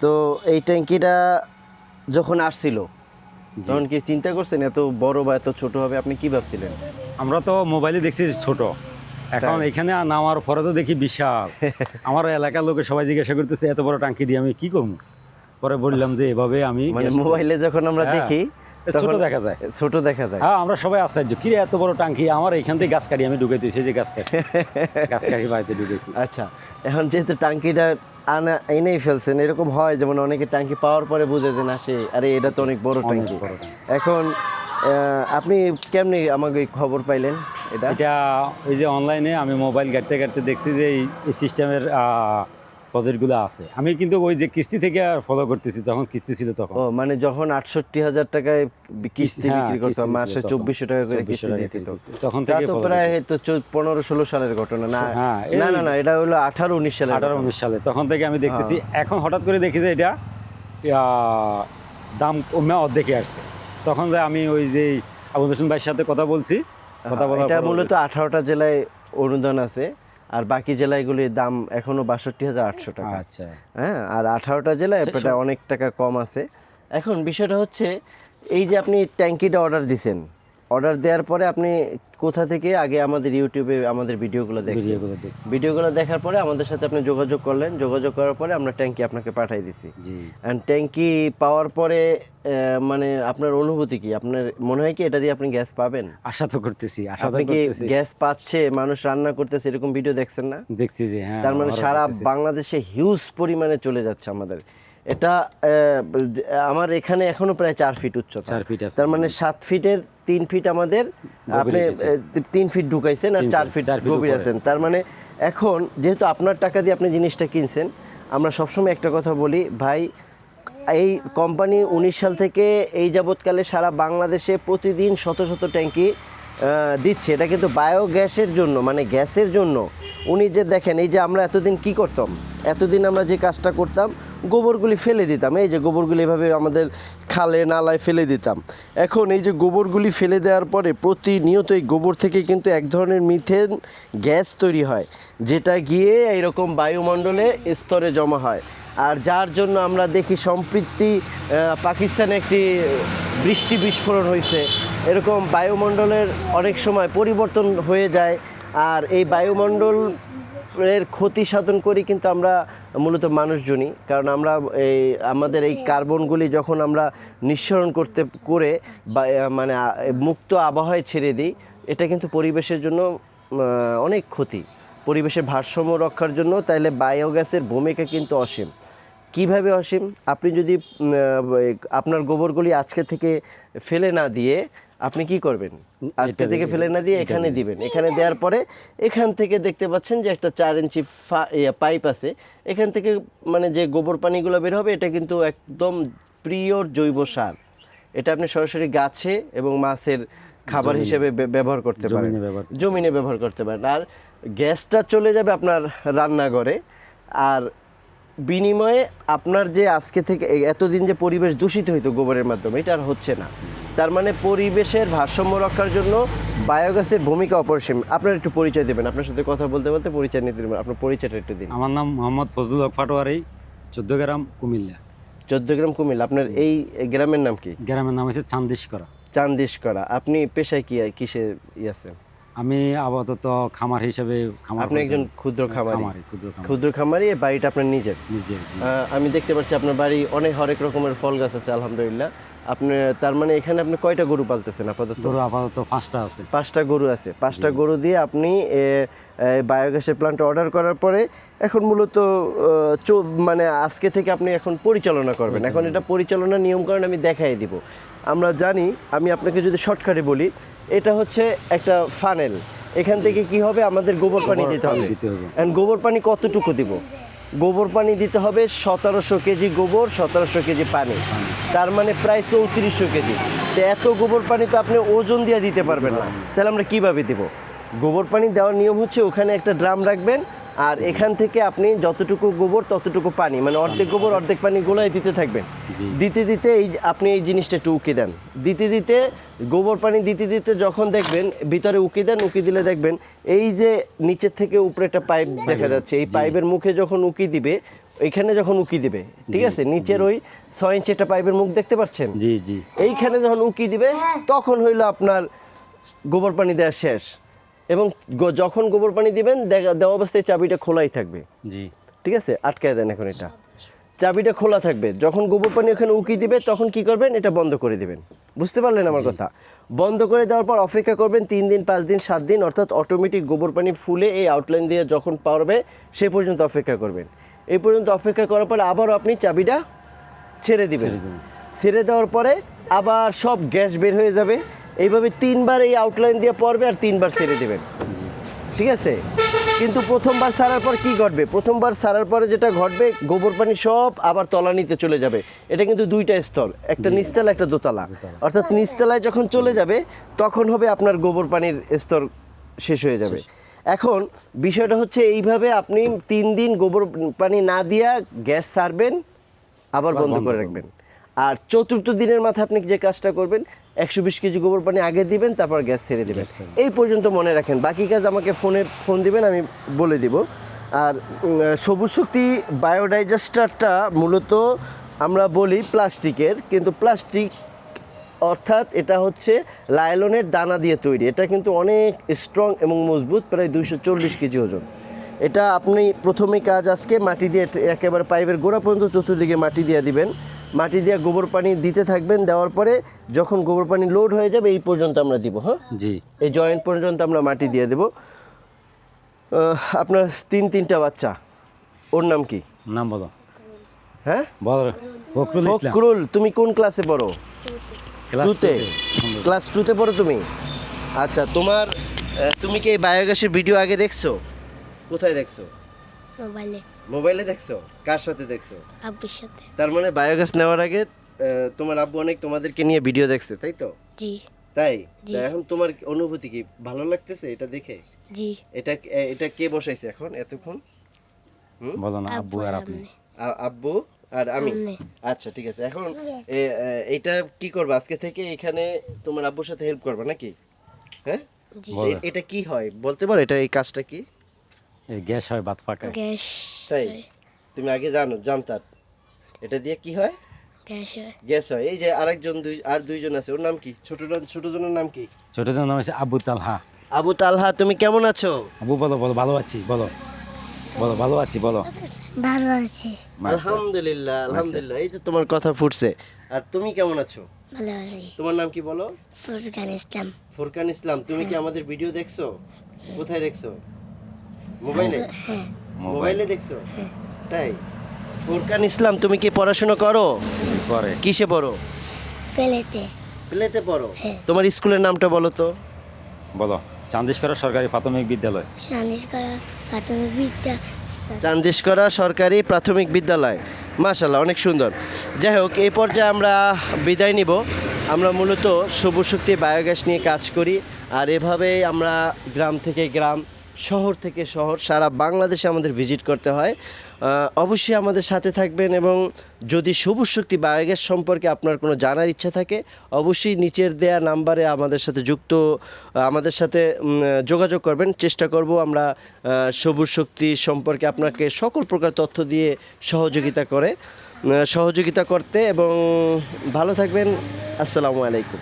তো এই ট্যাঙ্কিটা যখন আসছিল তখন কি চিন্তা করছেন এত বড় বা এত ছোট হবে, আপনি কি ভাবছিলেন? আমরা তো মোবাইলে দেখছি ছোট, এখন এখানে নামার পরে তো দেখি বিশাল। আমার এলাকার লোকে সবাই জিজ্ঞাসা করতেছে এত বড় টাঙ্কি দিয়ে আমি কি করবো। পরে বললাম যে এভাবে আমি মানে মোবাইলে যখন আমরা হ্যাঁ, দেখি ছোট দেখা যায়। ছোট দেখা যায়। হ্যাঁ, আমরা সবাই আশ্চর্য, কি রে এত বড় টাঙ্কি। আমার এখান থেকে গাছ কাটি আমি ঢুকাইতেছি, যে গাছ কাটি গাছ কাটি বাড়িতে ঢুকেছি। আচ্ছা, এখন যেহেতু টাঙ্কিটা এনেই ফেলছেন, এরকম হয় যেমন অনেকে টাঙ্কি পাওয়ার পরে বুঝে যে না সে আরে এটা তো অনেক বড় টাঙ্কি। এখন আপনি কেমনি আমাকে এই খবর পাইলেন? এটা ওই যে অনলাইনে আমি মোবাইল ঘাটতে ঘাটতে দেখছি যে এই সিস্টেমের প্রজেক্টগুলো আছে। আমি কিন্তু ওই যে কিস্তি থেকে ফলো করতেছি, যখন কিস্তি ছিল তখন। ও মানে যখন ৬৮,০০০ টাকায় কিস্তি বিক্রি করতাম, মাসে ২৪০০ টাকা করে কিস্তি দিত, তখন তা থেকে তো প্রায় তো ১৫-১৬ সালের ঘটনা না? না না না, এটা হলো ১৮-১৯ সালে। ১৮-১৯ সালে তখন থেকে আমি দেখতেছি। এখন হঠাৎ করে দেখি যে এটা দাম কমে অর্ধেকে আসছে। তখন যে আমি ওই যে আবুল হোসেন ভাইয়ের সাথে কথা বলছি, কথা বলার এটা পর মূলত ১৮টা জেলায় অনুদান আছে, আর বাকি জেলাগুলির দাম এখনো ৬২,৮০০ টাকা। আচ্ছা, হ্যাঁ, আর ১৮টা জেলায় এটা অনেক টাকা কম আছে। এখন বিষয়টা হচ্ছে এই যে আপনি ট্যাঙ্কিটা অর্ডার দিছেন, অর্ডার দেওয়ার পরে আপনি কোথা থেকে আগে আমাদের ইউটিউবে আমাদের ভিডিওগুলো দেখছেন, ভিডিওগুলো দেখার পরে আমাদের সাথে আপনি যোগাযোগ করলেন, যোগাযোগ করার পরে আমরা ট্যাঙ্কি আপনাকে পাঠিয়ে দিছি। জি। অ্যান্ড ট্যাঙ্কি পাওয়ার পরে মানে আপনার অনুভূতি কি? আপনার মনে হয় কি এটা দিয়ে আপনি গ্যাস পাবেন? আশা তো করতেছি, আশা তো আপনি কি করতেছি। গ্যাস পাচ্ছে, মানুষ রান্না করতেছে, এরকম ভিডিও দেখছেন না? দেখছি যে হ্যাঁ, তার মানে আমারও সারা দেখতেছি। বাংলাদেশে হিউজ পরিমাণে চলে যাচ্ছে আমাদের এটা। আমার এখানে এখনো প্রায় ৪ ফিট উচ্চতা, ৪ ফিট আছে। তার মানে ৭ ফিটের ৩ ফিট আমাদের আপনি ৩ ফিট ঢুকাইছেন আর ৪ ফিট গভীর আছেন। তার মানে এখন যেহেতু আপনার টাকা দিয়ে আপনি জিনিসটা কিনছেন, আমরা সবসময় একটা কথা বলি ভাই, এই কোম্পানি ১৯ সাল থেকে এই যাবৎকালে সারা বাংলাদেশে প্রতিদিন শত শত ট্যাঙ্কি দিচ্ছে। এটা কিন্তু বায়োগ্যাসের জন্য, মানে গ্যাসের জন্য। উনি যে দেখেন, এই যে আমরা এতদিন কি করতাম, এতদিন আমরা যে কাজটা করতাম, গোবরগুলি ফেলে দিতাম, এই যে গোবরগুলি এভাবে আমাদের খালে নালায় ফেলে দিতাম। এখন এই যে গোবরগুলি ফেলে দেওয়ার পরে প্রতিনিয়ত এই গোবর থেকে কিন্তু এক ধরনের মিথেন গ্যাস তৈরি হয়, যেটা গিয়ে এইরকম বায়ুমণ্ডলে স্তরে জমা হয়। আর যার জন্য আমরা দেখি সম্প্রতি পাকিস্তানে একটি বৃষ্টি বিস্ফোরণ হয়েছে, এরকম বায়ুমণ্ডলের অনেক সময় পরিবর্তন হয়ে যায়। আর এই বায়ুমণ্ডলের ক্ষতি সাধন করি কিন্তু আমরা মূলত মানুষজনই, কারণ আমরা এই আমাদের এই কার্বনগুলি যখন আমরা নিঃসরণ করে মানে মুক্ত আবহাওয়ায় ছেড়ে দিই, এটা কিন্তু পরিবেশের জন্য অনেক ক্ষতি, পরিবেশের ভারসাম্য রক্ষার জন্য। তাইলে বায়োগ্যাসের ভূমিকা কিন্তু অসীম। কিভাবে অসীম? আপনি যদি আপনার গোবরগুলি আজকে থেকে ফেলে না দিয়ে আপনি কি করবেন, আজকে থেকে ফেলে না দিয়ে এখানে দিবেন। এখানে দেওয়ার পরে এখান থেকে দেখতে পাচ্ছেন যে একটা ৪ ইঞ্চি পাইপ আছে, এখান থেকে মানে যে গোবর পানিগুলো বের হবে, এটা কিন্তু একদম পিওর জৈব সার। এটা আপনি সরাসরি গাছে এবং মাছের খাবার হিসেবে ব্যবহার করতে পারেন, জমিনে ব্যবহার করতে পারেন। আর গ্যাসটা চলে যাবে আপনার রান্নাঘরে। আর বিনিময়ে আপনার যে আজকে থেকে এতদিন যে পরিবেশ দূষিত হইতো গোবরের মাধ্যমে, এটা আর হচ্ছে না। তার মানে পরিবেশের ভারসাম্য রক্ষার জন্য বায়োগ্যাসের ভূমিকা অপরিসীম। আপনার একটু পরিচয় দেবেন, আপনার সাথে কথা বলতে বলতে পরিচয় নিতে দেবেন, আপনার পরিচয়টা একটু দিন। আমার নাম মোহাম্মদ ফজলুল হক পাটোয়ারি, ১৪ গ্রাম কুমিল্লা। ১৪ গ্রাম কুমিল্লা। আপনার এই গ্রামের নাম কি? গ্রামের নাম হচ্ছে চান্দিশকরা। চান্দিশকরা। আপনি পেশায় কিসে আছেন? আমি আপাতত খামার হিসেবে। আপনি একজন ক্ষুদ্র খামারি। বাড়িটা আপনার নিজের? আমি দেখতে পাচ্ছি আপনার বাড়ি অনেক হরেক রকমের ফল গাছ আছে আলহামদুলিল্লাহ। আপনি তার মানে এখানে আপনি কয়টা গরু পালতেছেন আপাতত? গরু আপাতত ৫টা আছে। ৫টা গরু আছে। 5টা গরু দিয়ে আপনি বায়োগ্যাসের প্ল্যান্ট অর্ডার করার পরে এখন মূলত মানে আজকে থেকে আপনি এখন পরিচালনা করবেন। এখন এটা পরিচালনার নিয়মকানুন আমি দেখাই দিব। আমরা জানি, আমি আপনাকে যদি শর্টকাটে বলি, এটা হচ্ছে একটা ফানেল। এখান থেকে কি হবে, আমাদের গোবর পানি দিতে হবে। এন্ড গোবর পানি কতটুকু দিব? গোবর পানি দিতে হবে ১৭০০ কেজি গোবর, ১৭০০ কেজি পানি, তার মানে প্রায় ৩৪০০ কেজি। তো এত গোবর পানি তো আপনি ওজন দিয়ে দিতে পারবেন না, তাহলে আমরা কীভাবে দেব? গোবর পানি দেওয়ার নিয়ম হচ্ছে ওখানে একটা ড্রাম রাখবেন, আর এখান থেকে আপনি যতটুকু গোবর ততটুকু পানি, মানে অর্ধেক গোবর অর্ধেক পানি গোলায় দিতে থাকবেন। দিতে দিতে আপনি এই জিনিসটা একটু উকি দেন, দিতে দিতে গোবর পানি দিতে দিতে যখন দেখবেন ভিতরে উকি দেন, উকি দিলে দেখবেন এই যে নিচের থেকে উপরে একটা পাইপ দেখা যাচ্ছে, এই পাইপের মুখে যখন উকি দিবে, এইখানে যখন উকি দিবে, ঠিক আছে, নিচের ওই 6 ইঞ্চি একটা পাইপের মুখ দেখতে পাচ্ছেন, জি জি এইখানে যখন উকি দিবে তখন হইলো আপনার গোবর পানি দেওয়া শেষ। এবং যখন গোবর পানি দিবেন দেওয়া অবস্থায় চাবিটা খোলাই থাকবে, জি ঠিক আছে, আটকায় দেন এখন এটা, চাবিটা খোলা থাকবে। যখন গোবর পানি ওখানে উকি দিবে তখন কি করবেন, এটা বন্ধ করে দিবেন। বুঝতে পারলেন আমার কথা? বন্ধ করে দেওয়ার পর অপেক্ষা করবেন 3 দিন 5 দিন 7 দিন, অর্থাৎ অটোমেটিক গোবর পানি ফুলে এই আউটলাইন দিয়ে যখন পারবে সে পর্যন্ত অপেক্ষা করবেন। এই পর্যন্ত অপেক্ষা করার পরে আবারও আপনি চাবিটা ছেড়ে দিবেন। ছেড়ে দেওয়ার পরে আবার সব গ্যাস বের হয়ে যাবে। এইভাবে 3 বার এই আউটলাইন দিয়ে পড়বে আর 3 বার ছেড়ে দেবেন, ঠিক আছে। কিন্তু প্রথমবার ছাড়ার পর কি ঘটবে, প্রথমবার ছাড়ার পরে যেটা ঘটবে, গোবর পানি সব আবার তলানিতে চলে যাবে। এটা কিন্তু 2টা স্তর, একটা নিচতলা একটা দোতলা, অর্থাৎ নিচতলায় যখন চলে যাবে তখন হবে আপনার গোবর পানির স্তর শেষ হয়ে যাবে। এখন বিষয়টা হচ্ছে এইভাবে আপনি 3 দিন গোবর পানি না দিয়া গ্যাস ছাড়বেন, আবার বন্ধ করে রাখবেন। আর 4র্থ দিনের মাথায় আপনি যে কাজটা করবেন, 120 কেজি গোবর পানি আগে দিবেন, তারপর গ্যাস ছেড়ে দেবেন। এই পর্যন্ত মনে রাখেন, বাকি কাজ আমাকে ফোন দিবেন, আমি বলে দিব। আর সবুজ শক্তি বায়োডাইজেস্টারটা মূলত আমরা বলি প্লাস্টিকের, কিন্তু প্লাস্টিক অর্থাৎ এটা হচ্ছে লাইলনের দানা দিয়ে তৈরি। এটা কিন্তু অনেক স্ট্রং এবং মজবুত, প্রায় 240 কেজি ওজন। এটা আপনি প্রথমে কাজ আজকে মাটি দিয়ে একেবারে পাইপের গোড়া পর্যন্ত চতুর্দিকে মাটি দিয়ে দিবেন, মাটি দিয়ে গোবর পানি দিতে থাকবেন। দেওয়ার পরে যখন গোবর পানি লোড হয়ে যাবে এই পর্যন্ত আমরা দিব, হ্যাঁ জি, এই জয়েন্ট পর্যন্ত আমরা মাটি দিয়ে দেব। আপনার 3টা বাচ্চা, ওর নাম কি? নাম বলো। হ্যাঁ বলো। ফখরুল ইসলাম। ফখরুল, তুমি কোন ক্লাসে পড়ো? ক্লাস 2তে। ক্লাস 2তে পড়ো তুমি? আচ্ছা, তুমি কি এই বায়োগ্যাসের ভিডিও আগে দেখছো? কোথায় দেখছো? মোবাইলে দেখছো? কার সাথে দেখছো? আব্বুর সাথে। তার মানে বায়োগ্যাস নেওয়ার আগে তোমার আব্বু অনেক তোমাদেরকে নিয়ে ভিডিও দেখছে, তাই তো? জি তাই? জি। তা এখন তোমার অনুভূতি কি, ভালো লাগতেছে এটা দেখে? জি। এটা কে বসাইছে এখন এতক্ষণ? বলো না, আব্বু আর আপনি। আব্বু আর আমি। আমি। আচ্ছা ঠিক আছে। এখন এটা কি করবে আজকে থেকে? এখানে তোমার আব্বুর সাথে হেল্প করবে নাকি? হ্যাঁ, জি। বলো। এটা কি হয় বলতে পারো? এই কাজটা কি? এই গ্যাস হয় ভাত পাকায়। গ্যাস। তাই? তুমি আগে জানতাম এটা দিয়ে কি হয়? গ্যাস হয়। গ্যাস হয়। এই যে আরেকজন আর দুইজন আছে, ওর নাম কি? ছোটজনের নাম কি? ছোট জন নাম হচ্ছে আবু তালহা। আবু তালহা, তুমি কেমন আছো? আবু বলো, বলো ভালো আছি, বলো বলো ভালো আছি, বলো। ভালো আছি। আলহামদুলিল্লাহ আলহামদুলিল্লাহ, এই যে তোমার কথা ফুটছে। আর তুমি কেমন আছো? ভালো আছি। তোমার নাম কি বলো? ফুরকান ইসলাম। ফুরকান ইসলাম। তুমি কি আমাদের ভিডিও দেখছো? কোথায় দেখছো? মোবাইলে? হ্যাঁ। মোবাইলে দেখছো? তাই? ফুরকান ইসলাম, তুমি কি পড়াশোনা করো? করে কিসে পড়ো? ফেলেতে। প্লেতে পড়ো? হ্যাঁ। তোমার স্কুলের নামটা বলো তো। বলো। চান্দিশকরা সরকারি প্রাথমিক বিদ্যালয়। সানিস করা প্রাথমিক বিদ্যা। চান্দিশকরা সরকারি প্রাথমিক বিদ্যালয়। মাশাআল্লাহ, অনেক সুন্দর। যাই হোক, এই পর্যায়ে আমরা বিদায় নিব। আমরা মূলত সবুজ শক্তি বায়োগ্যাস নিয়ে কাজ করি, আর এভাবেই আমরা গ্রাম থেকে গ্রাম, শহর থেকে শহর, সারা বাংলাদেশে আমাদের ভিজিট করতে হয়। অবশ্যই আমাদের সাথে থাকবেন, এবং যদি সবুজ শক্তি বায়োগ্যাস সম্পর্কে আপনার কোনো জানার ইচ্ছা থাকে, অবশ্যই নিচের দেয়া নাম্বারে আমাদের সাথে যোগাযোগ করবেন। চেষ্টা করব আমরা সবুজ শক্তি সম্পর্কে আপনাকে সকল প্রকার তথ্য দিয়ে সহযোগিতা করতে। এবং ভালো থাকবেন। আসসালামু আলাইকুম।